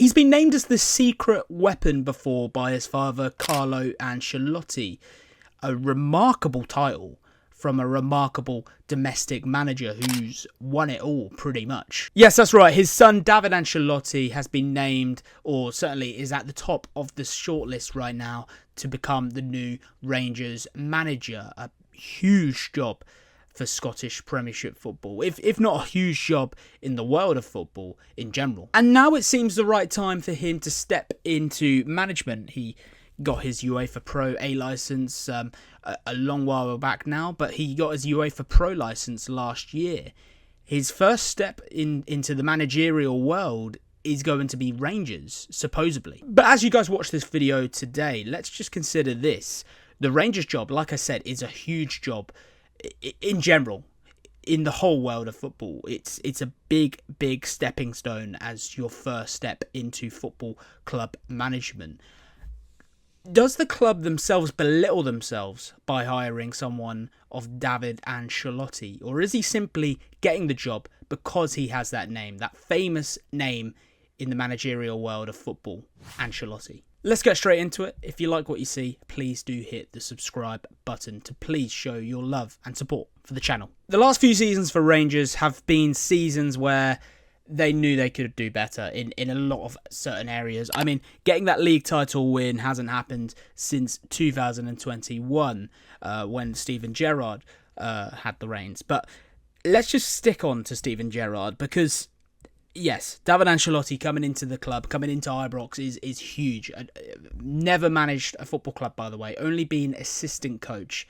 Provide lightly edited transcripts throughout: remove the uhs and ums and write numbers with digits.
He's been named as the secret weapon before by his father, Carlo Ancelotti. A remarkable title from a remarkable domestic manager who's won it all, pretty much. Yes, that's right. His son, Davide Ancelotti, has been named, or certainly is at the top of the shortlist right now, to become the new Rangers manager. A huge job for Scottish Premiership football, if not a huge job in the world of football in general. And now it seems the right time for him to step into management. He got his UEFA Pro A licence a long while back now, but he got his UEFA Pro licence last year. His first step into the managerial world is going to be Rangers, supposedly. But as you guys watch this video today, let's just consider this. The Rangers job, like I said, is a huge job in general, in the whole world of football. It's a big stepping stone as your first step into football club management. Does the club themselves belittle themselves by hiring someone of Davide Ancelotti, or is he simply getting the job because he has that name, that famous name in the managerial world of football, Ancelotti? Let's get straight into it. If you like what you see, please do hit the subscribe button to please show your love and support for the channel. The last few seasons for Rangers have been seasons where they knew they could do better in a lot of certain areas. I mean, getting that league title win hasn't happened since 2021 when Steven Gerrard had the reins. But let's just stick on to Steven Gerrard because, yes, Davide Ancelotti coming into the club, coming into Ibrox is huge. Never managed a football club, by the way, only been assistant coach.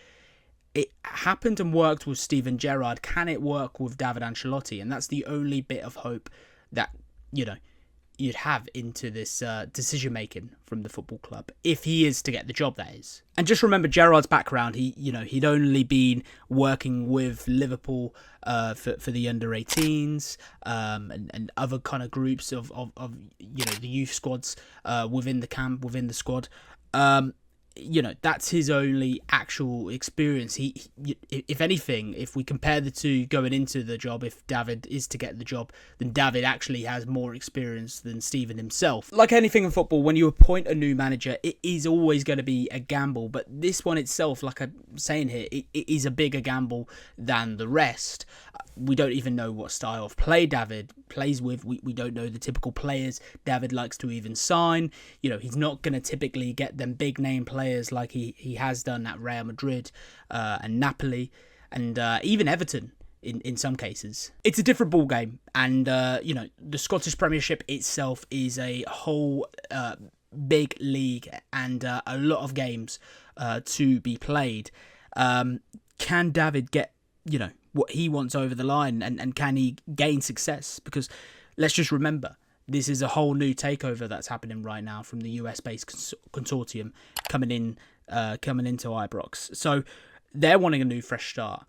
It happened and worked with Steven Gerrard. Can it work with Davide Ancelotti? And that's the only bit of hope that, you'd have into this decision-making from the football club, if he is to get the job, that is. And just remember Gerrard's background. He'd only been working with Liverpool for the under-18s and other kind of groups of the youth squads within the camp, within the squad. That's his only actual experience. He, if anything, if we compare the two going into the job, if David is to get the job, then David actually has more experience than Steven himself. Like anything in football, when you appoint a new manager, it is always going to be a gamble. But this one itself, like I'm saying here, it is a bigger gamble than the rest. We don't even know what style of play David plays with. We don't know the typical players David likes to even sign. He's not going to typically get them big name players like he has done at Real Madrid and Napoli and even Everton in some cases. It's a different ball game, and the Scottish Premiership itself is a whole big league and a lot of games to be played. Can David get what he wants over the line, and can he gain success? Because let's just remember, this is a whole new takeover that's happening right now from the US-based consortium coming into Ibrox. So they're wanting a new fresh start.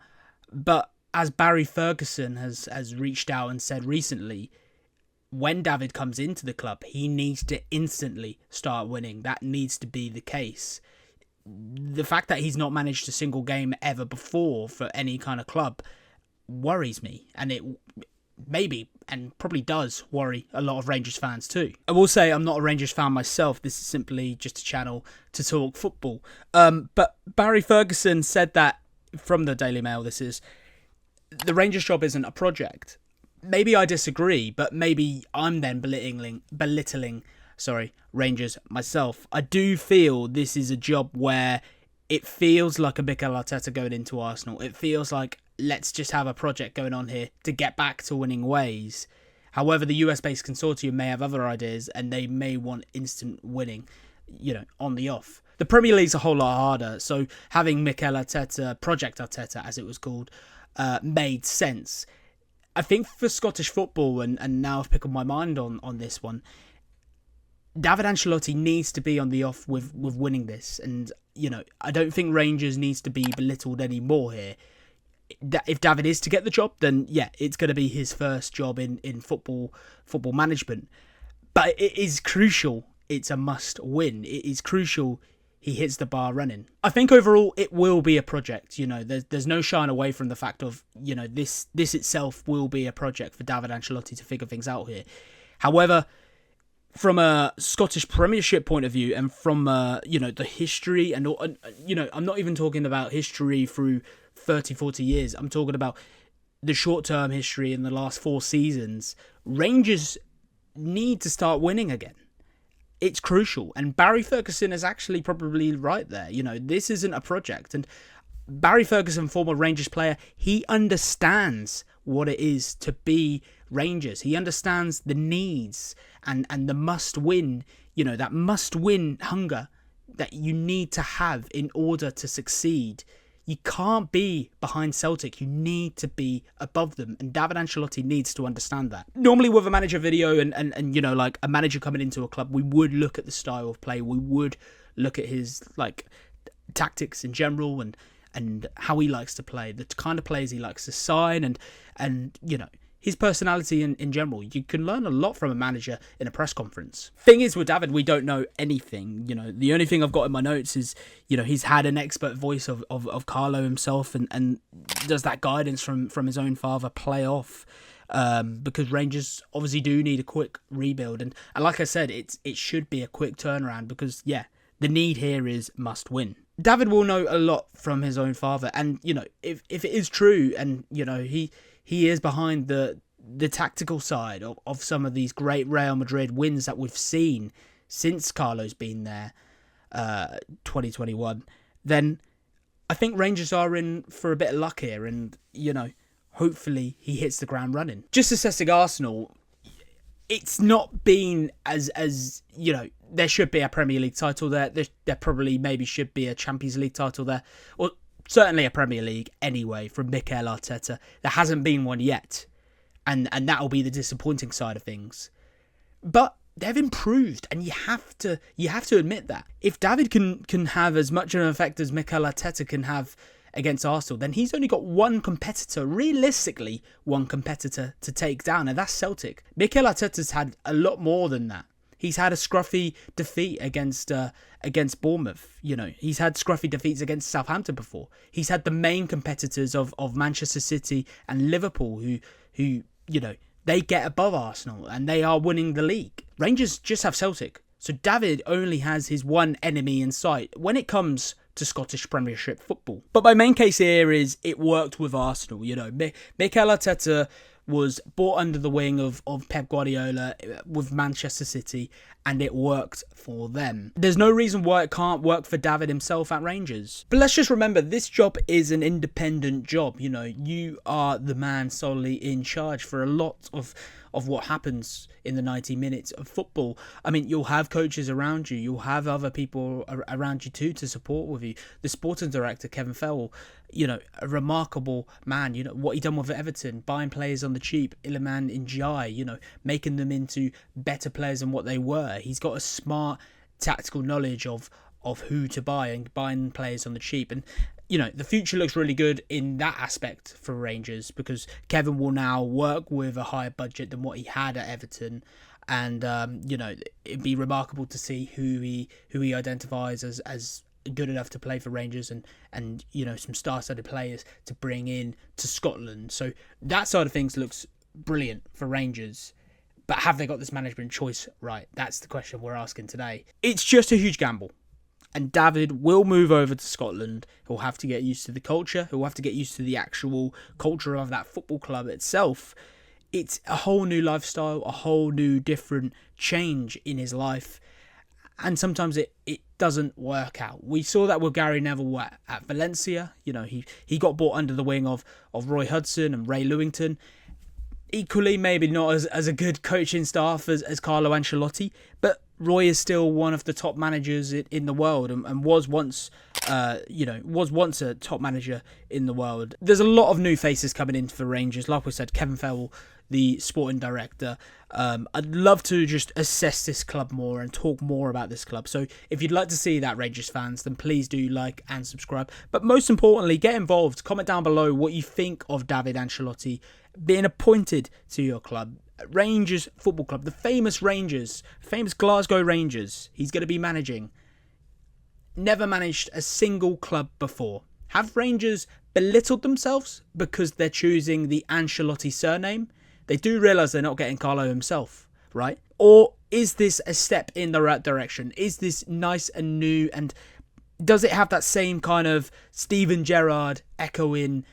But as Barry Ferguson has reached out and said recently, when David comes into the club, he needs to instantly start winning. That needs to be the case. The fact that he's not managed a single game ever before for any kind of club worries me, and it maybe and probably does worry a lot of Rangers fans too. I will say I'm not a Rangers fan myself. This is simply just a channel to talk football. But Barry Ferguson said that, from the Daily Mail, this is, the Rangers job isn't a project. Maybe I disagree, but maybe I'm then belittling Rangers myself. I do feel this is a job where it feels like a Mikel Arteta going into Arsenal. It feels like, let's just have a project going on here to get back to winning ways. However, the US-based consortium may have other ideas, and they may want instant winning, on the off. The Premier League's a whole lot harder, so having Mikel Arteta, Project Arteta as it was called, made sense. I think for Scottish football, and now I've picked up my mind on this one, Davide Ancelotti needs to be on the off with winning this. And, I don't think Rangers needs to be belittled anymore here. If David is to get the job, then, yeah, it's going to be his first job in football management. But it is crucial. It's a must win. It is crucial he hits the bar running. I think overall it will be a project. There's no shying away from the fact of, this itself will be a project for Davide Ancelotti to figure things out here. However, from a Scottish Premiership point of view, and from the history, and I'm not even talking about history through 30, 40 years. I'm talking about the short-term history in the last 4 seasons. Rangers need to start winning again. It's crucial, and Barry Ferguson is actually probably right there. This isn't a project, and Barry Ferguson, former Rangers player, he understands what it is to be Rangers. He understands the needs and the must-win, that must-win hunger that you need to have in order to succeed. You can't be behind Celtic. You need to be above them. And Davide Ancelotti needs to understand that. Normally with a manager video and like a manager coming into a club, we would look at the style of play. We would look at his tactics in general and how he likes to play, the kind of players he likes to sign and his personality in general. You can learn a lot from a manager in a press conference. Thing is, with David, we don't know anything. The only thing I've got in my notes is, he's had an expert voice of Carlo himself, and does that guidance from his own father play off? Because Rangers obviously do need a quick rebuild. And like I said, it should be a quick turnaround because, the need here is must win. David will know a lot from his own father. And, if it is true and, he is behind the tactical side of some of these great Real Madrid wins that we've seen since Carlo's been there, 2021, then I think Rangers are in for a bit of luck here, and, hopefully he hits the ground running. Just assessing Arsenal, it's not been as there should be a Premier League title there. There probably maybe should be a Champions League title there, or certainly a Premier League anyway, from Mikel Arteta. There hasn't been one yet, and that'll be the disappointing side of things. But they've improved, and you have to admit that. If David can have as much of an effect as Mikel Arteta can have against Arsenal, then he's only got realistically one competitor to take down, and that's Celtic. Mikel Arteta's had a lot more than that. He's had a scruffy defeat against Bournemouth. He's had scruffy defeats against Southampton before. He's had the main competitors of Manchester City and Liverpool who they get above Arsenal and they are winning the league. Rangers just have Celtic. So David only has his one enemy in sight when it comes to Scottish Premiership football. But my main case here is it worked with Arsenal. Mikel Arteta was brought under the wing of Pep Guardiola with Manchester City, and it worked for them. There's no reason why it can't work for David himself at Rangers. But let's just remember, this job is an independent job. You are the man solely in charge for a lot of what happens in the 90 minutes of football. I mean, you'll have coaches around you. You'll have other people around you too to support with you. The sporting director, Kevin Fell, a remarkable man. What he done with Everton, buying players on the cheap, Iliman Ndiaye, making them into better players than what they were. He's got a smart tactical knowledge of who to buy and buying players on the cheap. And the future looks really good in that aspect for Rangers because Kevin will now work with a higher budget than what he had at Everton. And, it'd be remarkable to see who he identifies as good enough to play for Rangers and some star-studded players to bring in to Scotland. So that side of things looks brilliant for Rangers. But have they got this management choice right? That's the question we're asking today. It's just a huge gamble. And David will move over to Scotland. He'll have to get used to the culture. He'll have to get used to the actual culture of that football club itself. It's a whole new lifestyle, a whole new different change in his life. And sometimes it doesn't work out. We saw that with Gary Neville at Valencia. He got brought under the wing of Roy Hodgson and Ray Lewington. Equally, maybe not as a good coaching staff as Carlo Ancelotti, but Roy is still one of the top managers in the world and was once a top manager in the world. There's a lot of new faces coming in for Rangers. Like we said, Kevin Fell, the sporting director. I'd love to just assess this club more and talk more about this club. So if you'd like to see that, Rangers fans, then please do like and subscribe. But most importantly, get involved. Comment down below what you think of Davide Ancelotti being appointed to your club. Rangers Football Club, the famous Glasgow Rangers. He's going to be managing. Never managed a single club before. Have Rangers belittled themselves because they're choosing the Ancelotti surname? They do realise they're not getting Carlo himself, right? Or Is this a step in the right direction? Is this nice and new? And does it have that same kind of Steven Gerrard echoing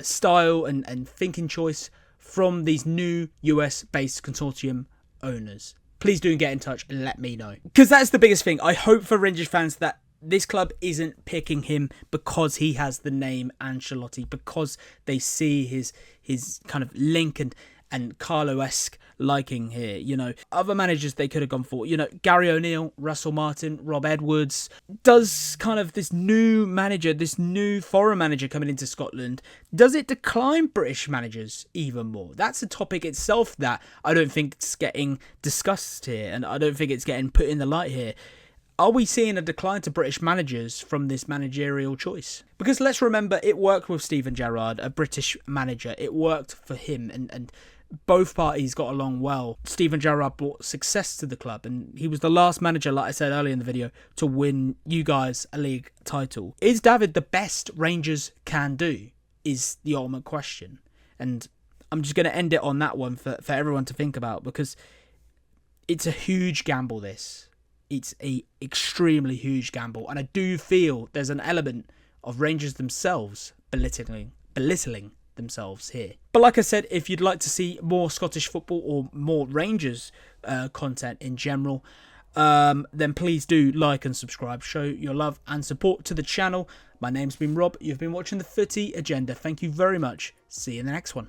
style and thinking choice from these new US-based consortium owners? Please do get in touch and let me know. Because that's the biggest thing. I hope for Rangers fans that this club isn't picking him because he has the name Ancelotti, because they see his kind of link and Carlo-esque liking here. You know, other managers they could have gone for, you know, Gary O'Neill, Russell Martin, Rob Edwards. Does kind of this new manager, this new foreign manager coming into Scotland, does it decline British managers even more? That's a topic itself that I don't think it's getting discussed here, and I don't think it's getting put in the light here. Are we seeing a decline to British managers from this managerial choice? Because let's remember, it worked with Steven Gerrard, a British manager. It worked for him, and both parties got along well. Steven Gerrard brought success to the club, and he was the last manager, like I said earlier in the video, to win you guys a league title. Is David the best Rangers can do? Is the ultimate question. And I'm just going to end it on that one for everyone to think about, because it's a huge gamble, this. It's a extremely huge gamble, and I do feel there's an element of Rangers themselves belittling themselves here. But like I said, if you'd like to see more Scottish football or more Rangers content in general, then please do like and subscribe. Show your love and support to the channel. My name's been Rob. You've been watching the Footy Agenda. Thank you very much. See you in the next one.